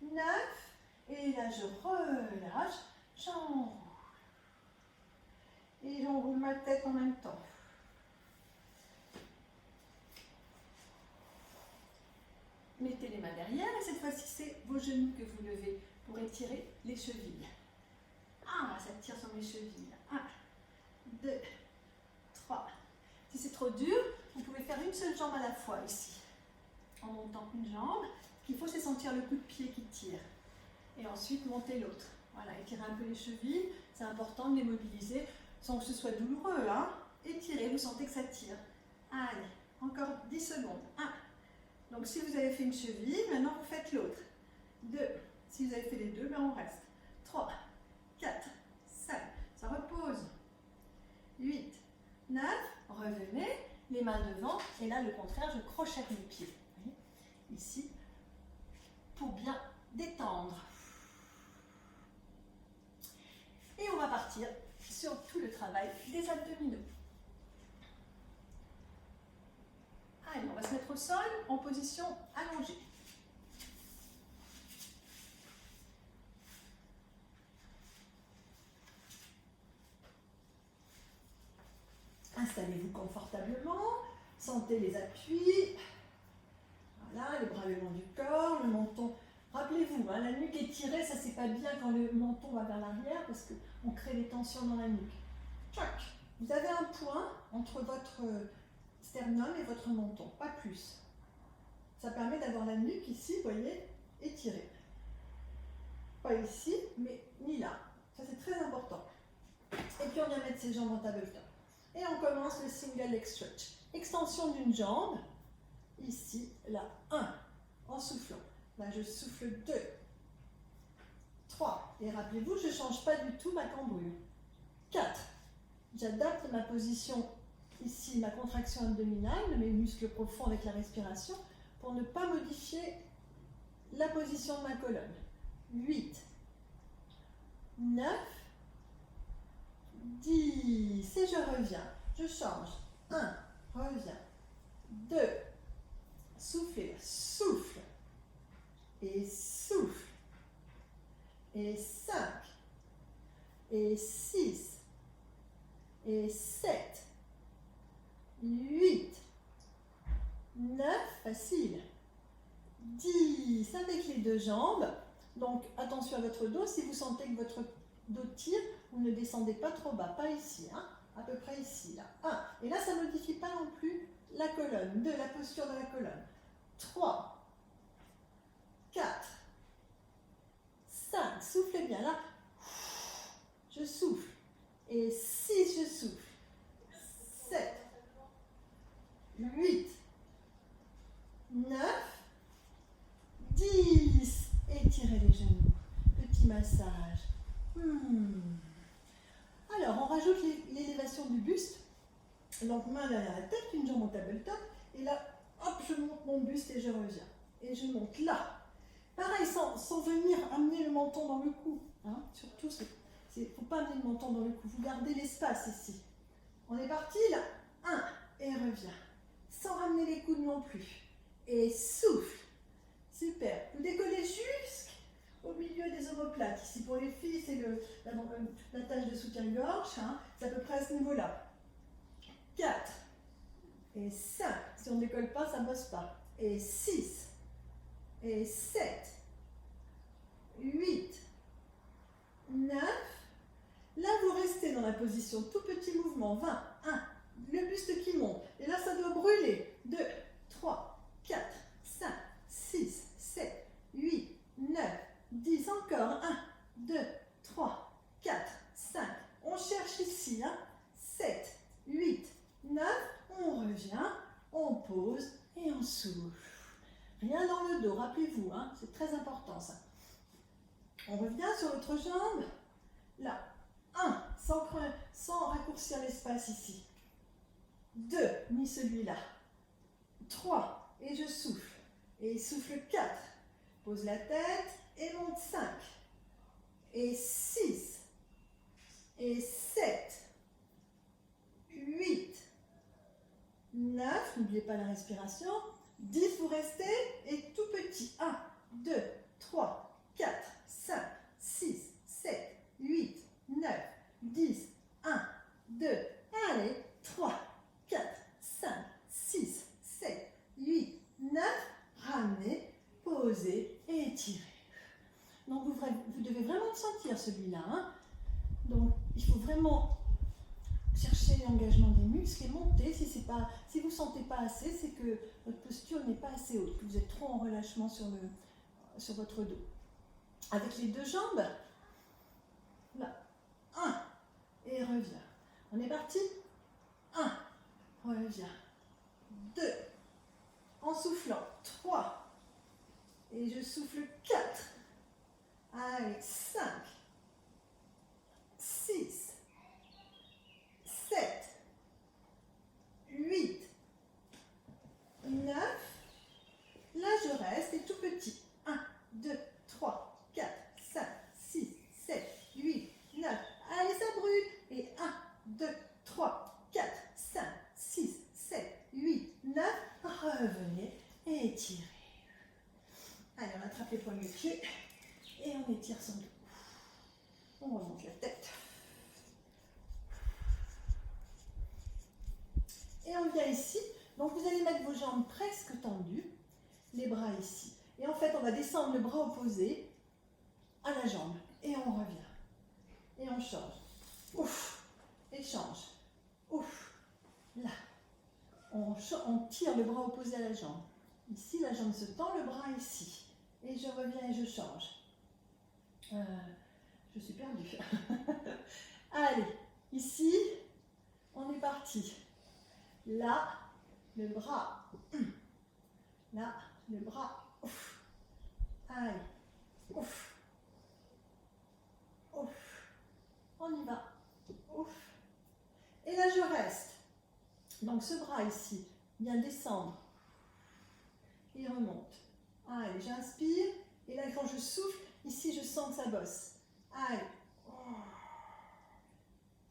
9, et là je relâche, j'enroule. Et j'enroule ma tête en même temps. Mettez les mains derrière et cette fois-ci c'est vos genoux que vous levez pour étirer les chevilles. Ah, ça tire sur mes chevilles. 1, 2, 3. Si c'est trop dur, vous pouvez faire une seule jambe à la fois ici. En montant une jambe, ce qu'il faut c'est sentir le coup de pied qui tire. Et ensuite monter l'autre. Voilà, étirez un peu les chevilles, c'est important de les mobiliser sans que ce soit douloureux là. Étirez, vous sentez que ça tire. Allez, encore 10 secondes. 1. Donc si vous avez fait une cheville, maintenant vous faites l'autre. 2. Si vous avez fait les deux, ben on reste. 3, 4, 5, ça repose. 8, 9, revenez, les mains devant, et là le contraire, je crochette mes pieds. Vous voyez, ici, pour bien détendre. Et on va partir sur tout le travail des abdominaux. Allez, on va se mettre au sol en position allongée. Installez-vous confortablement, sentez les appuis. Voilà, les bras le long du corps, le menton. Rappelez-vous, hein, la nuque étirée, ça c'est pas bien quand le menton va vers l'arrière parce qu'on crée des tensions dans la nuque. Tchac. Vous avez un point entre votre sternum et votre menton, pas plus. Ça permet d'avoir la nuque ici, vous voyez, étirée. Pas ici, mais ni là. Ça c'est très important. Et puis on vient mettre ses jambes en tabletop. Et on commence le single leg stretch. Extension d'une jambe, ici, là, 1, en soufflant. Là je souffle 2, 3, et rappelez-vous, je ne change pas du tout ma cambrure. 4, j'adapte ma position ici, ma contraction abdominale, de mes muscles profonds avec la respiration, pour ne pas modifier la position de ma colonne. 8, 9, 10, et je reviens. Je change. 1, reviens. 2, soufflez, souffle. Et souffle. Et 5. Et 6. Et 7. 8. 9, facile. 10, avec les deux jambes. Donc attention à votre dos, si vous sentez que votre dos tire, vous ne descendez pas trop bas, pas ici, hein, à peu près ici, là. 1, et là ça ne modifie pas non plus la colonne. 2, la posture de la colonne. 3, 4, 5, soufflez bien, là, je souffle, et 6, je souffle, 7, 8, 9, 10, étirez les genoux, petit massage. Alors, on rajoute l'élévation du buste, donc main derrière la tête, une jambe au tabletop, et là, hop, je monte mon buste et je reviens. Et je monte là. Pareil, sans venir amener le menton dans le cou. Hein. Surtout, il ne faut pas amener le menton dans le cou, vous gardez l'espace ici. On est parti là, 1, et reviens. Sans ramener les coudes non plus. Et souffle. Super. Vous décollez jusqu'au milieu des omoplates. Ici, pour les filles, c'est la tâche de soutien-gorge. Hein. C'est à peu près à ce niveau-là. 4. Et 5. Si on ne décolle pas, ça ne bosse pas. Et 6. Et 7. 8. 9. Là, vous restez dans la position tout petit mouvement. 20. 1. Le buste qui monte. Et là, ça doit brûler. 2, 3, 4, 5, 6, 7, 8, 9, 10. Encore. 1, 2, 3, 4, 5. On cherche ici. Hein. 7, 8, 9. On revient. On pose et on souffle. Rien dans le dos. Rappelez-vous. Hein, c'est très important ça. On revient sur l'autre jambe. Là. 1, sans raccourcir l'espace ici. 2, ni celui-là. 3, et je souffle. Et souffle 4. Pose la tête et monte 5. Et 6. Et 7. 8. 9. N'oubliez pas la respiration. 10, vous restez. Et tout petit. 1, 2, 3, 4, 5, 6, 7, 8, 9, 10, 1, 2, allez, 3, 4, 5, 6, 7, 8, 9, ramenez, posez et étirez. Donc vous devez vraiment le sentir celui-là. Hein. Donc il faut vraiment chercher l'engagement des muscles et monter. Si vous ne sentez pas assez, c'est que votre posture n'est pas assez haute, que vous êtes trop en relâchement sur votre dos. Avec les deux jambes, là, 1, et reviens. On est parti. 1, reviens. 2, en soufflant. 3, et je souffle 4. Allez, 5, 6, 7, 8, 9. Là, je reste et tout petit. 1, 2, 3, 4, 5, 6, 7, 8, 9. Allez, ça brûle. Et 1, 2, 3, 4, 5, 6, 7, 8, 9. Revenez et étirez. Allez, on attrape les poignets de pied et on étire son dos. On remonte la tête. Et on vient ici. Donc, vous allez mettre vos jambes presque tendues. les bras ici. Et en fait, on va descendre le bras opposé à la jambe. Et on revient. Et on change. Ouf. Et change. Ouf. Là. On tire le bras opposé à la jambe. Ici, la jambe se tend, le bras ici. Et je reviens et je change. Je suis perdue. Allez, ici, on est parti. Là, le bras. Là, le bras. Ouf. Allez. Ouf. Ouf. On y va. Ouf. Et là, je reste. Donc, ce bras ici vient descendre. Et remonte. Allez, j'inspire. Et là, quand je souffle, ici, je sens que ça bosse. Allez.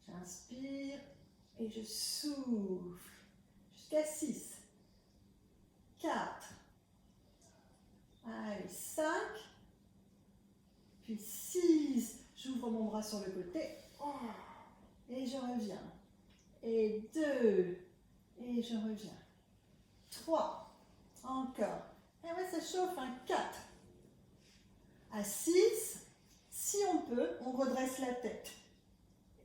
J'inspire. Et je souffle. Jusqu'à 6. 4. Allez, 5. Puis 6. J'ouvre mon bras sur le côté. Et je reviens. Et 2. Et je reviens. 3. Encore. Et ouais, ça chauffe. 4. À 6. Si on peut, on redresse la tête.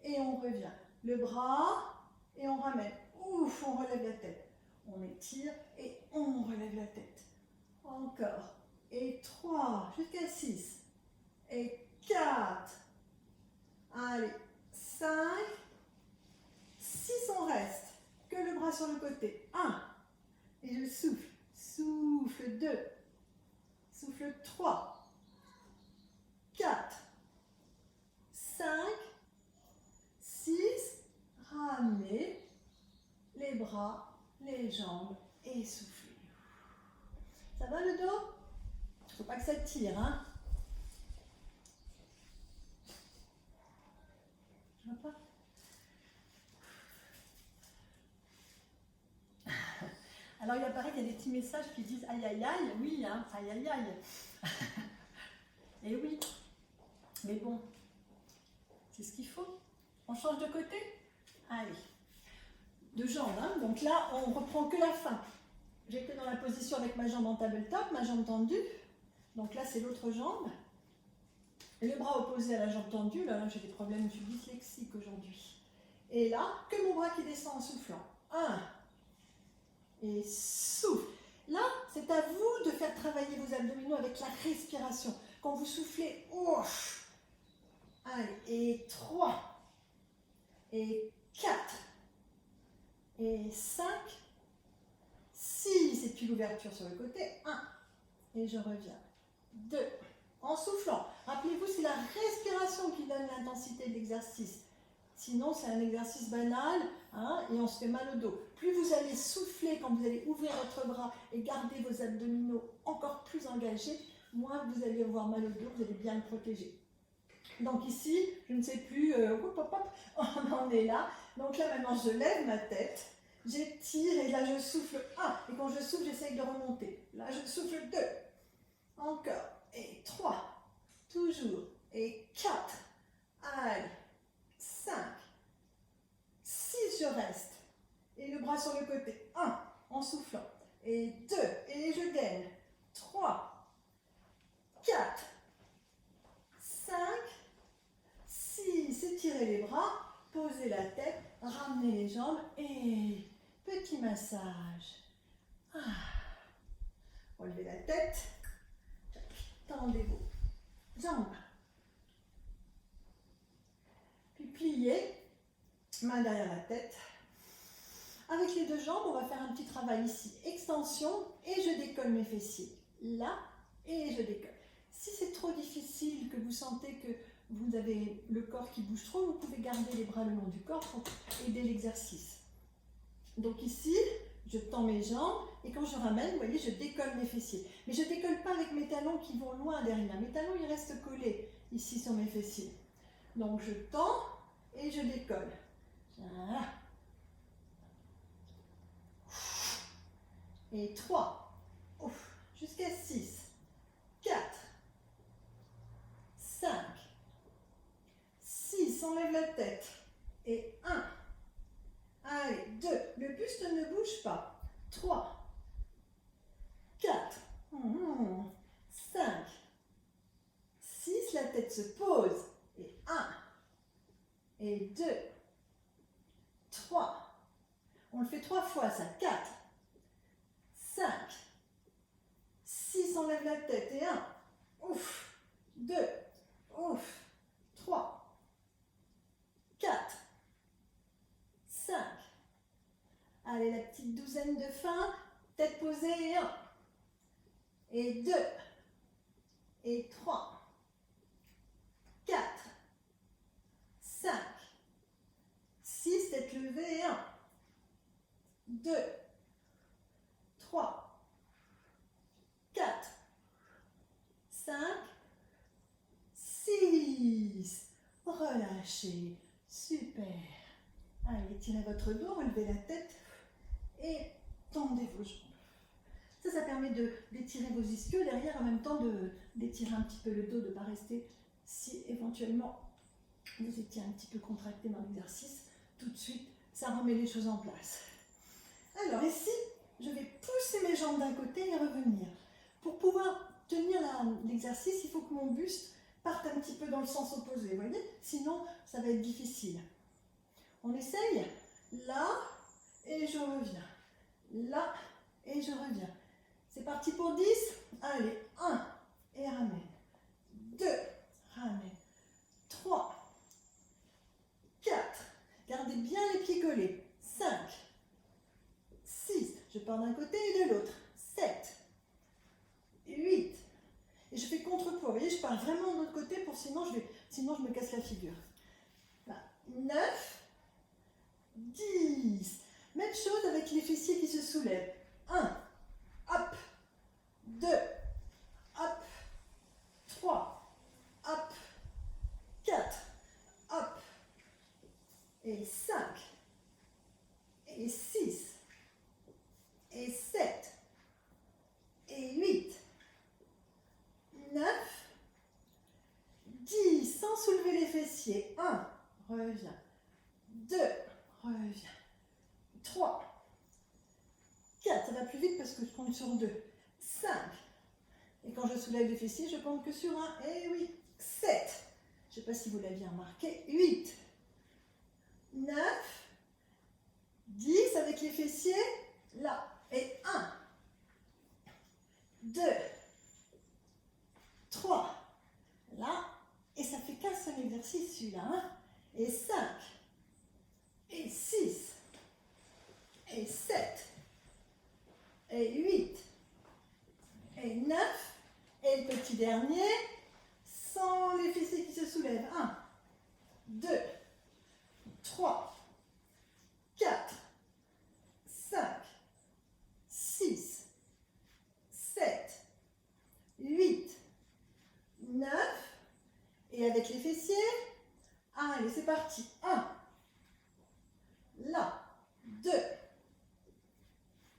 Et on revient. Le bras. Et on ramène. Ouf, on relève la tête. On étire et on relève la tête. Encore. Et 3. Jusqu'à 6. Et 4. Allez. 5. 6, on reste. Que le bras sur le côté. 1. Et je souffle. Souffle 2. Souffle 3. 4. 5. 6. Ramenez les bras, les jambes et soufflez. Ça va le dos? Il ne faut pas que ça tire, hein? Je vois pas. Alors il apparaît qu'il y a des petits messages qui disent aïe aïe aïe, oui, hein, aïe aïe aïe. Et oui, mais bon, c'est ce qu'il faut. On change de côté? Allez. De jambe, hein. Donc là, on reprend que la fin. J'étais dans la position avec ma jambe en tabletop, ma jambe tendue. Donc là, c'est l'autre jambe. Le bras opposé à la jambe tendue. Là, j'ai des problèmes, je suis dyslexique aujourd'hui. Et là, que mon bras qui descend en soufflant. 1. Et souffle. Là, c'est à vous de faire travailler vos abdominaux avec la respiration. Quand vous soufflez, ouf. Allez, et 3. Et 4. Et 5. 6. Et puis l'ouverture sur le côté. 1. Et je reviens. 2. En soufflant. Rappelez-vous, c'est la respiration qui donne l'intensité de l'exercice. Sinon, c'est un exercice banal, hein, et on se fait mal au dos. Plus vous allez souffler quand vous allez ouvrir votre bras et garder vos abdominaux encore plus engagés, moins vous allez avoir mal au dos, vous allez bien le protéger. Donc ici, je ne sais plus, on en est là. Donc là, maintenant, je lève ma tête, j'étire et là, je souffle 1. Et quand je souffle, j'essaye de remonter. Là, je souffle 2. Encore. Et 3. Toujours. Et 4. Allez. 5. 6, je reste. Et le bras sur le côté. 1. En soufflant. Et 2. Et je gaine. 3. 4. 5. 6. Étirez les bras. Posez la tête. Ramenez les jambes. Et petit massage. Relevez la tête. Tendez vos jambes. Puis pliez. Main derrière la tête. Avec les deux jambes, on va faire un petit travail ici. Extension et je décolle mes fessiers. Là et je décolle. Si c'est trop difficile, que vous sentez que vous avez le corps qui bouge trop, vous pouvez garder les bras le long du corps pour aider l'exercice. Donc ici, je tends mes jambes et quand je ramène, vous voyez, je décolle mes fessiers. Mais je ne décolle pas avec mes talons qui vont loin derrière. Mes talons, ils restent collés ici sur mes fessiers. Donc je tends et je décolle. Voilà. Et 3. Jusqu'à 6. 4. 5. 6. On lève la tête. Et 1. Allez, 2. Le buste ne bouge pas. 3. 4. tête se pose. Et 1, et 2, 3. On le fait 3 fois, ça. 4, 5, 6, on lève la tête. Et 1, ouf, 2, ouf, 3, 4, 5. Allez, la petite douzaine de fin. Tête posée et 1, et 2, et 3, 4, 5, 6, tête levée et 1, 2, 3, 4, 5, 6. Relâchez. Super. Allez, tirez votre dos, relevez la tête et tendez vos jambes. Ça permet d'étirer vos ischios derrière, en même temps d'étirer un petit peu le dos, de ne pas rester, si éventuellement vous étiez un petit peu contracté dans l'exercice, tout de suite, ça remet les choses en place. Alors ici, je vais pousser mes jambes d'un côté et revenir. Pour pouvoir tenir l'exercice, il faut que mon buste parte un petit peu dans le sens opposé, vous voyez? Sinon, ça va être difficile. On essaye? Là, et je reviens. Là, et je reviens. C'est parti pour 10. Allez, 1, et ramène. 2, ramène. 3, 4, gardez bien les pieds collés. 5, 6, je pars d'un côté et de l'autre. 7, 8, et je fais contre-poids. Vous voyez, je pars vraiment de l'autre côté, sinon je me casse la figure. Là, 9, 10. Même chose avec les fessiers qui se soulèvent. 1, hop, 2, hop, 3, hop, 4, hop, et 5, et 6, et 7, et 8, 9, 10, sans soulever les fessiers. 1, reviens, 2, reviens, 3, 4, ça va plus vite parce que je compte sur 2, 5, et quand je soulève les fessiers, je compte que sur 1, et oui, 7, je ne sais pas si vous l'aviez remarqué, 8, 9, 10 avec les fessiers, là, et 1, 2, 3, là, et ça fait qu'un seul exercice celui-là, hein, et 5, et 6, et 7, et 8, et 9, et le petit dernier, sans les fessiers qui se soulèvent. 1, 2, 3, 4, 5, 6, 7, 8, 9, et avec les fessiers, allez, c'est parti. 1, là, 2,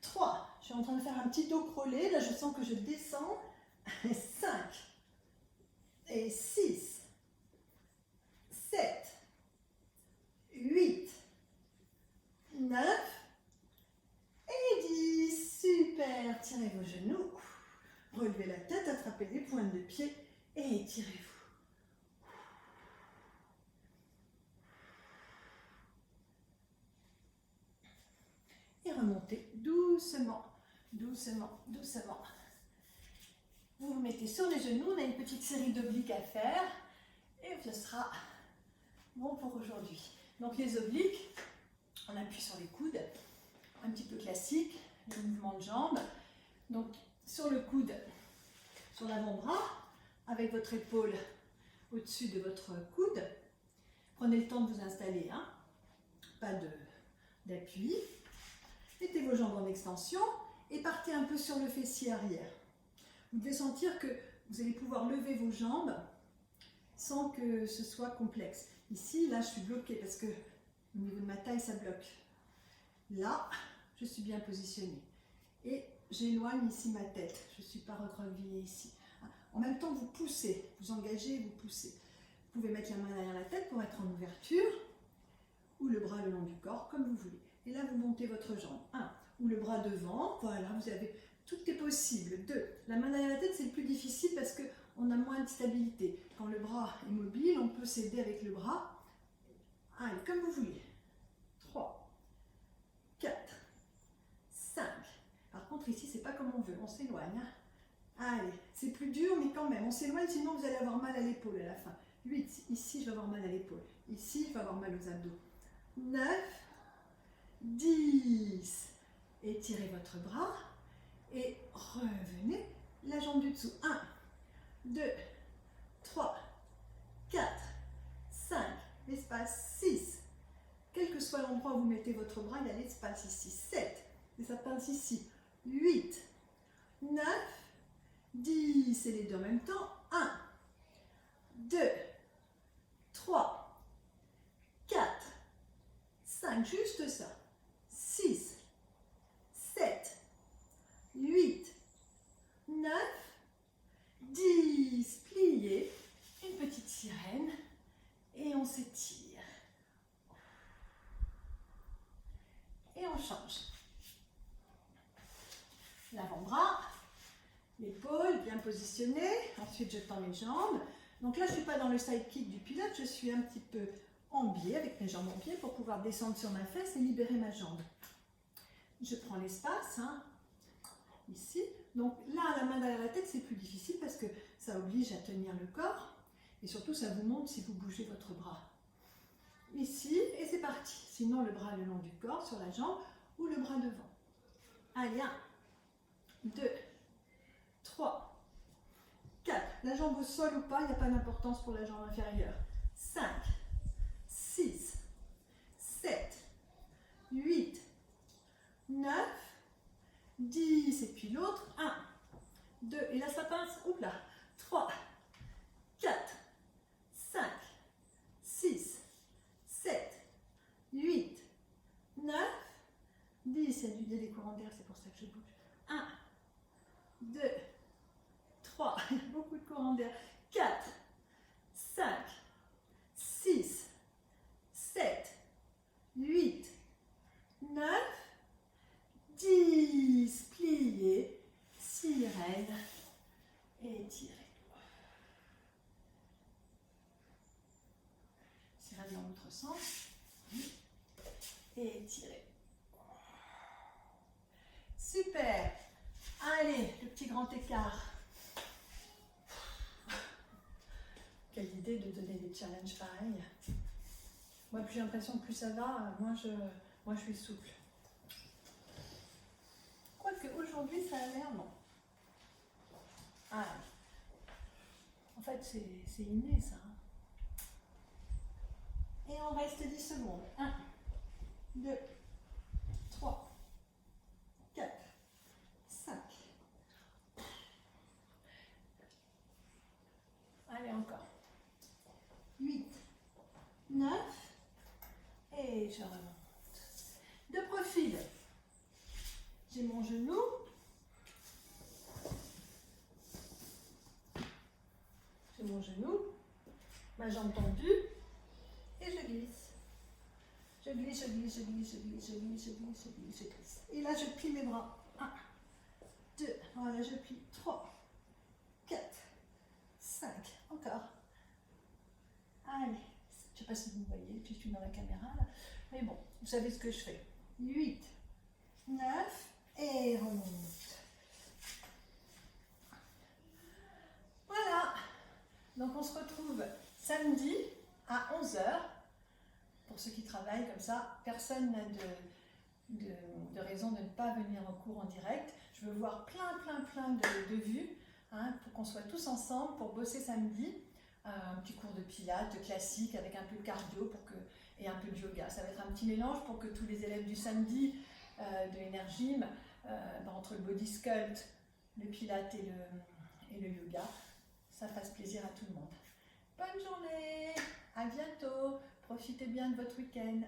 3, je suis en train de faire un petit dos crawlé, là je sens que je descends, 5, et 6, 7, 8, 9, et 10, super, tirez vos genoux, relevez la tête, attrapez les pointes de pied et étirez-vous. Et remontez doucement, doucement, doucement. Vous vous mettez sur les genoux, on a une petite série d'obliques à faire et ce sera bon pour aujourd'hui. Donc les obliques, on appuie sur les coudes, un petit peu classique, le mouvement de jambes. Donc sur le coude, sur l'avant-bras, avec votre épaule au-dessus de votre coude. Prenez le temps de vous installer, hein. Pas d'appui. Mettez vos jambes en extension et partez un peu sur le fessier arrière. Vous devez sentir que vous allez pouvoir lever vos jambes sans que ce soit complexe. Ici, là, je suis bloquée parce que au niveau de ma taille, ça bloque. Là, je suis bien positionnée. Et j'éloigne ici ma tête. Je ne suis pas recroquevillée ici. En même temps, vous poussez, vous engagez, vous poussez. Vous pouvez mettre la main derrière la tête pour être en ouverture ou le bras le long du corps, comme vous voulez. Et là, vous montez votre jambe. 1, ou le bras devant. Voilà, vous avez... Tout est possible. 2, la main derrière la tête, c'est le plus difficile parce qu'on a moins de stabilité. Quand le bras est mobile, on peut s'aider avec le bras. Allez, comme vous voulez. 3, 4, 5. Par contre, ici, c'est pas comme on veut, on s'éloigne. Allez, c'est plus dur, mais quand même, on s'éloigne, sinon vous allez avoir mal à l'épaule à la fin. 8, ici, je vais avoir mal à l'épaule. Ici, je vais avoir mal aux abdos. 9, 10. Étirez votre bras et revenez la jambe du dessous. 1, 2, 3, 4, 5, l'espace 6. Quel que soit l'endroit où vous mettez votre bras, il y a l'espace ici. 7, et ça pince ici. 8, 9, 10, et les deux en même temps. 1, 2, 3, 4, 5, juste ça. 6, 7, 8, 9, 10. Pliez. Une petite sirène. Et on s'étire. Et on change. L'avant-bras, l'épaule bien positionnée. Ensuite, je tends les jambes. Donc là, je ne suis pas dans le side kick du pilote. Je suis un petit peu en biais, avec mes jambes en biais, pour pouvoir descendre sur ma fesse et libérer ma jambe. Je prends l'espace, ici. Donc là, la main derrière la tête, c'est plus difficile parce que ça oblige à tenir le corps. Et surtout, ça vous montre si vous bougez votre bras. Ici, et c'est parti. Sinon, le bras le long du corps, sur la jambe, ou le bras devant. Allez, 1, 2, 3, 4. La jambe au sol ou pas, il n'y a pas d'importance pour la jambe inférieure. 5, 6, 7, 8, 9, 10. Et puis l'autre, 1, 2. Et là, ça pince. Oups là. 3, 4, 5, 6, 7, 8, 9, 10. Il y a des courants d'air, c'est pour ça que je bouge. 1, 2, 3. Il y a beaucoup de courants d'air. 4, 5, 6, 7, 8, 9, 10. Pliez, sirène et étirez. Sirène dans l'autre sens. Et étirez. Super. Allez, le petit grand écart. Quelle idée de donner des challenges pareils. Moi, j'ai l'impression que plus ça va, moi je suis souple. Quoique aujourd'hui, ça a l'air non. Ah, en fait, c'est inné ça. Et on reste 10 secondes. 1, 2, 3, 4, 5. Allez, encore. 8, 9. Et je remonte. De profil. J'ai mon genou. J'ai mon genou. Ma jambe tendue. Et je glisse. Je glisse, je glisse, je glisse, je glisse, je glisse, je glisse, je glisse, je glisse. Et là, je plie mes bras. 1, 2, voilà, je plie. 3, 4, 5. Encore. Allez. Je ne sais pas si vous me voyez, je suis dans la caméra là. Mais bon, vous savez ce que je fais. 8, 9 et remonte. Voilà. Donc on se retrouve samedi à 11 h. Pour ceux qui travaillent comme ça, personne n'a de raison de ne pas venir au cours en direct. Je veux voir plein de vues pour qu'on soit tous ensemble pour bosser samedi. Un petit cours de pilates classique avec un peu de cardio et un peu de yoga. Ça va être un petit mélange pour que tous les élèves du samedi de Energym, entre le body sculpt, le pilates et le yoga, ça fasse plaisir à tout le monde. Bonne journée, à bientôt, profitez bien de votre week-end.